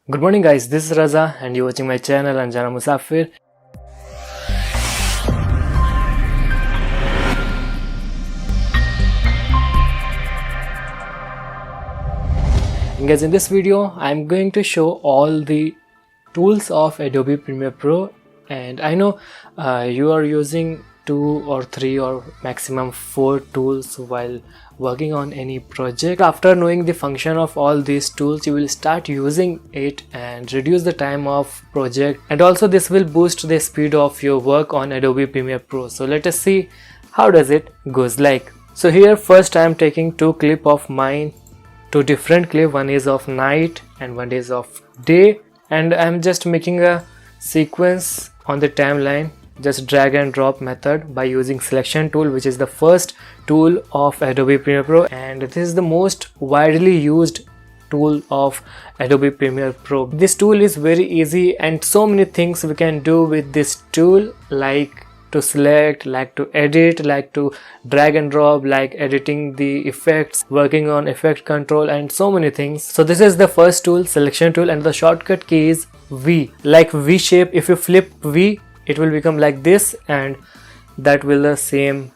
Good morning guys, this is Raza and you're watching my channel Anjana Musafir. And guys, in this video I'm going to show all the tools of Adobe Premiere Pro, and I know you are using 2 or 3 or maximum 4 tools while working on any project. After knowing the function of all these tools, you will start using it and reduce the time of project, and also this will boost the speed of your work on Adobe Premiere Pro. So let us see how does it goes like. So here first I am taking 2 clips of mine, 2 different clips, one is of night and one is of day, and I am just making a sequence on the timeline. Just drag and drop method by using selection tool, which is the first tool of Adobe Premiere Pro, and this is the most widely used tool of Adobe Premiere Pro. This tool is very easy and so many things we can do with this tool, like to select, like to edit, like to drag and drop, like editing the effects, working on effect control, and so many things. So this is the first tool, selection tool, and the shortcut key is V, like V shape. If you flip V, it will become like this, and that will the same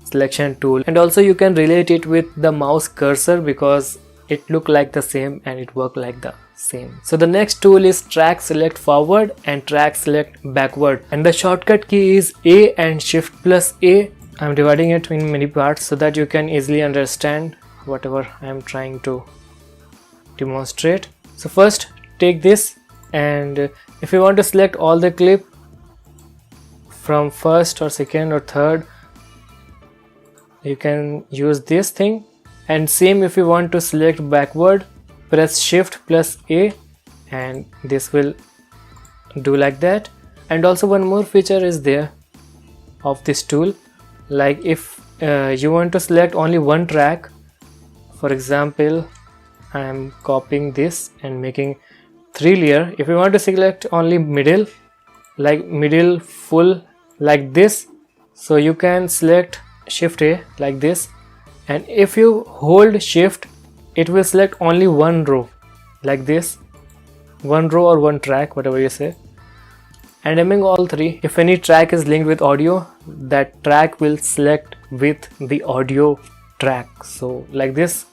selection tool. And also you can relate it with the mouse cursor because it look like the same and it work like the same. So the next tool is track select forward and track select backward, and the shortcut key is A and shift plus A. I'm dividing it in many parts so that you can easily understand whatever I'm trying to demonstrate. So first take this, and if you want to select all the clip from first or second or third, you can use this thing. And same if you want to select backward, press shift plus A and this will do like that. And also one more feature is there of this tool, like if you want to select only one track, for example I am copying this and making 3 layers. If you want to select only middle, like middle full like this, so you can select shift A like this, and if you hold shift it will select only one row like this, one row or one track, whatever you say. And among all 3, if any track is linked with audio, that track will select with the audio track. So like this,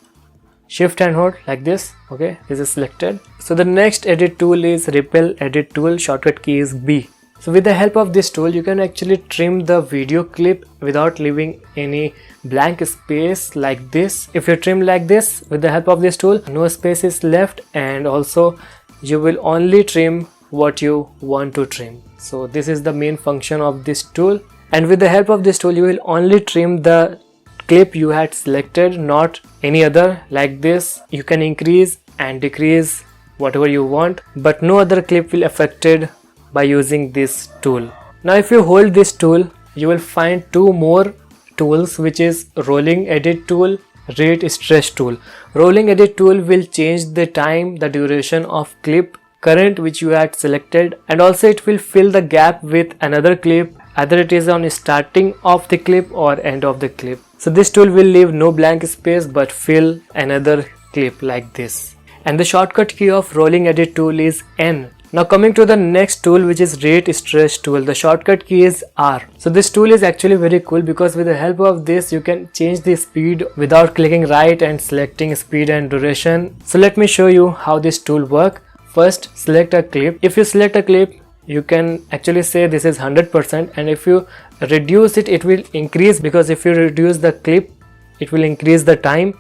shift and hold like this. Okay, this is selected. So the next edit tool is repel edit tool, shortcut key is B. So with the help of this tool you can actually trim the video clip without leaving any blank space like this. If you trim like this with the help of this tool, no space is left, and also you will only trim what you want to trim. So this is the main function of this tool, and with the help of this tool you will only trim the clip you had selected, not any other. Like this you can increase and decrease whatever you want, but no other clip will affected by using this tool. Now if you hold this tool you will find 2 more tools, which is rolling edit tool, rate stretch tool. Rolling edit tool will change the time, the duration of clip current which you had selected, and also it will fill the gap with another clip, either it is on starting of the clip or end of the clip. So this tool will leave no blank space but fill another clip like this. And the shortcut key of rolling edit tool is N. Now coming to the next tool, which is rate stretch tool, the shortcut key is R. So this tool is actually very cool because with the help of this you can change the speed without clicking right and selecting speed and duration. So let me show you how this tool works. First select a clip. If you select a clip you can actually say this is 100%, and if you reduce it, it will increase, because if you reduce the clip it will increase the time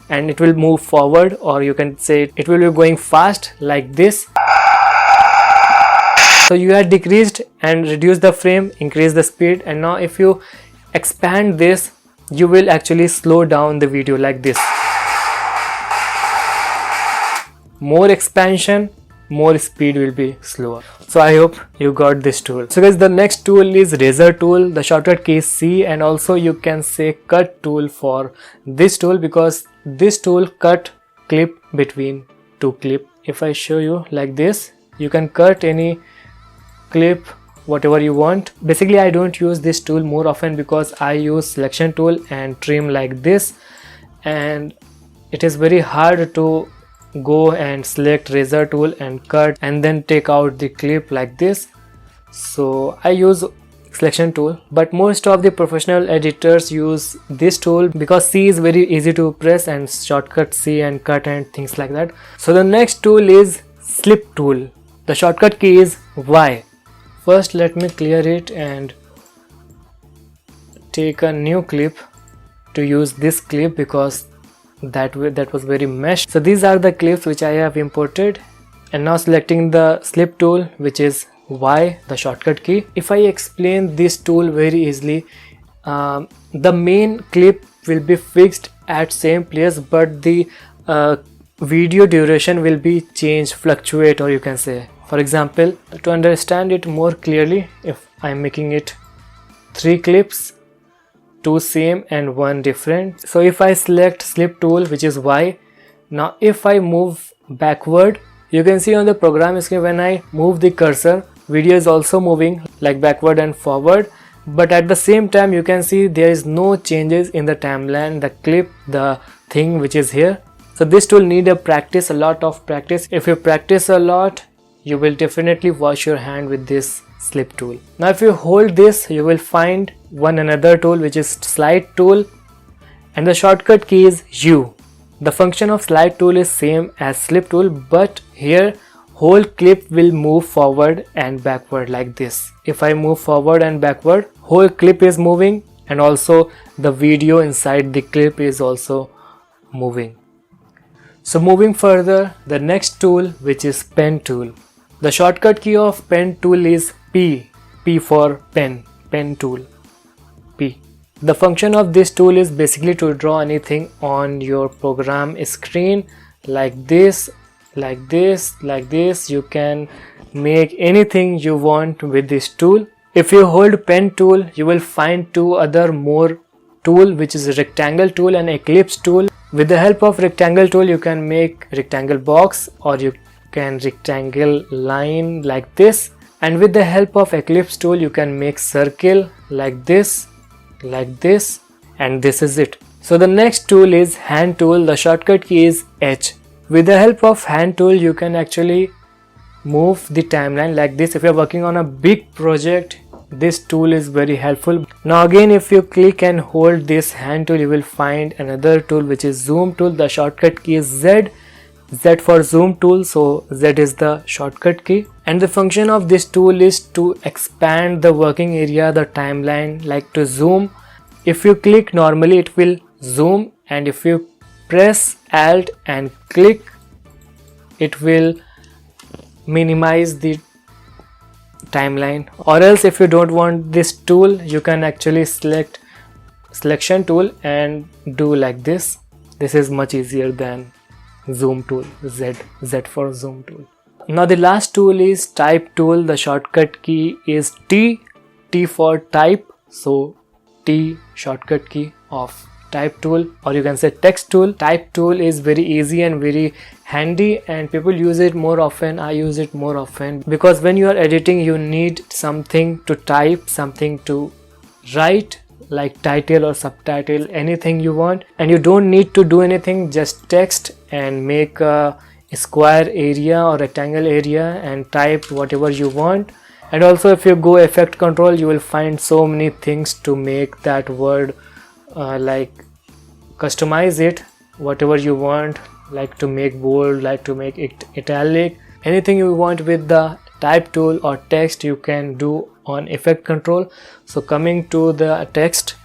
and it will move forward, or you can say it will be going fast like this. So you had decreased and reduced the frame, increase the speed, and now if you expand this you will actually slow down the video like this. More expansion, more speed will be slower. So I hope you got this tool. So guys, the next tool is razor tool, the shortcut key is C, and also you can say cut tool for this tool because this tool cut clip between 2 clip. If I show you like this, you can cut any clip whatever you want. Basically I don't use this tool more often because I use selection tool and trim like this, and it is very hard to go and select razor tool and cut and then take out the clip like this. So I use selection tool, but most of the professional editors use this tool because C is very easy to press and shortcut C and cut and things like that. So the next tool is slip tool. The shortcut key is Y. First let me clear it and take a new clip to use this clip because that was very meshed. So these are the clips which I have imported, and now selecting the slip tool, which is Y, the shortcut key. If I explain this tool very easily, the main clip will be fixed at same place, but the video duration will be changed, fluctuate, or you can say. For example, to understand it more clearly, if I'm making it 3 clips, 2 same and 1 different. So if I select slip tool, which is Y, now if I move backward, you can see on the program screen when I move the cursor, video is also moving like backward and forward, but at the same time you can see there is no changes in the timeline, the clip, the thing which is here. So this tool need a lot of practice. If you practice a lot, you will definitely wash your hand with this slip tool. Now if you hold this, you will find another tool which is slide tool, and the shortcut key is U. The function of slide tool is same as slip tool, but here whole clip will move forward and backward like this. If I move forward and backward, whole clip is moving, and also the video inside the clip is also moving. So moving further, the next tool, which is pen tool. The shortcut key of pen tool is P. P for pen tool, P. The function of this tool is basically to draw anything on your program screen like this, like this, like this. You can make anything you want with this tool. If you hold pen tool, you will find 2 other more tool, which is a rectangle tool and ellipse tool. With the help of rectangle tool, you can make rectangle box, or you can rectangle line like this, and with the help of ellipse tool you can make circle like this, and this is it. So the next tool is hand tool. The shortcut key is H. With the help of hand tool you can actually move the timeline like this. If you are working on a big project, this tool is very helpful. Now again, if you click and hold this hand tool, you will find another tool which is zoom tool. The shortcut key is Z. Z for zoom tool, so Z is the shortcut key, and the function of this tool is to expand the working area, the timeline, like to zoom. If you click normally it will zoom, and if you press Alt and click, it will minimize the timeline. Or else if you don't want this tool, you can actually select selection tool and do like this. This is much easier than zoom tool, Z for zoom tool. Now the last tool is type tool. The shortcut key is T for type, so T shortcut key of type tool, or you can say text tool. Type tool is very easy and very handy, and people use it more often. I use it more often because when you are editing you need something to type, something to write, like title or subtitle, anything you want, and you don't need to do anything, just text and make a square area or rectangle area and type whatever you want. And also if you go effect control, you will find so many things to make that word like customize it whatever you want, like to make bold, like to make it italic, anything you want with the type tool or text you can do on effect control. So coming to the text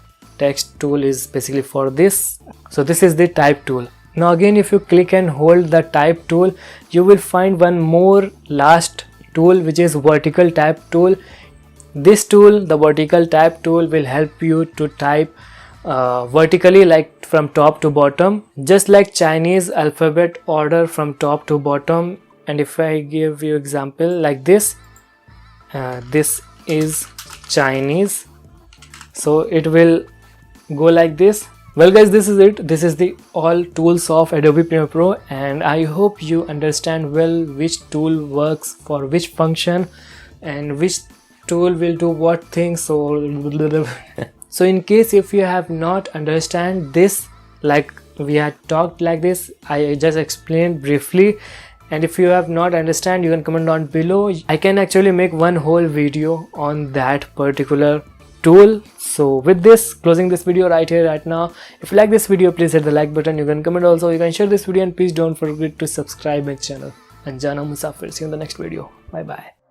tool is basically for this. So this is the type tool. Now again, if you click and hold the type tool, you will find one more last tool, which is vertical type tool. This tool, the vertical type tool, will help you to type vertically, like from top to bottom, just like Chinese alphabet order from top to bottom. And if I give you example like this, this is Chinese, so it will go like this. Well guys, this is it. This is the all tools of Adobe Premiere Pro, and I hope you understand well which tool works for which function and which tool will do what thing. So so in case if you have not understand this, like we had talked like this. I just explained briefly, and if you have not understand, you can comment down below. I can actually make one whole video on that particular tool. So with this, closing this video right here right now. If you like this video, please hit the like button. You can comment also, you can share this video, and please don't forget to subscribe my channel. Anjana Musafir. See you in the next video. Bye bye.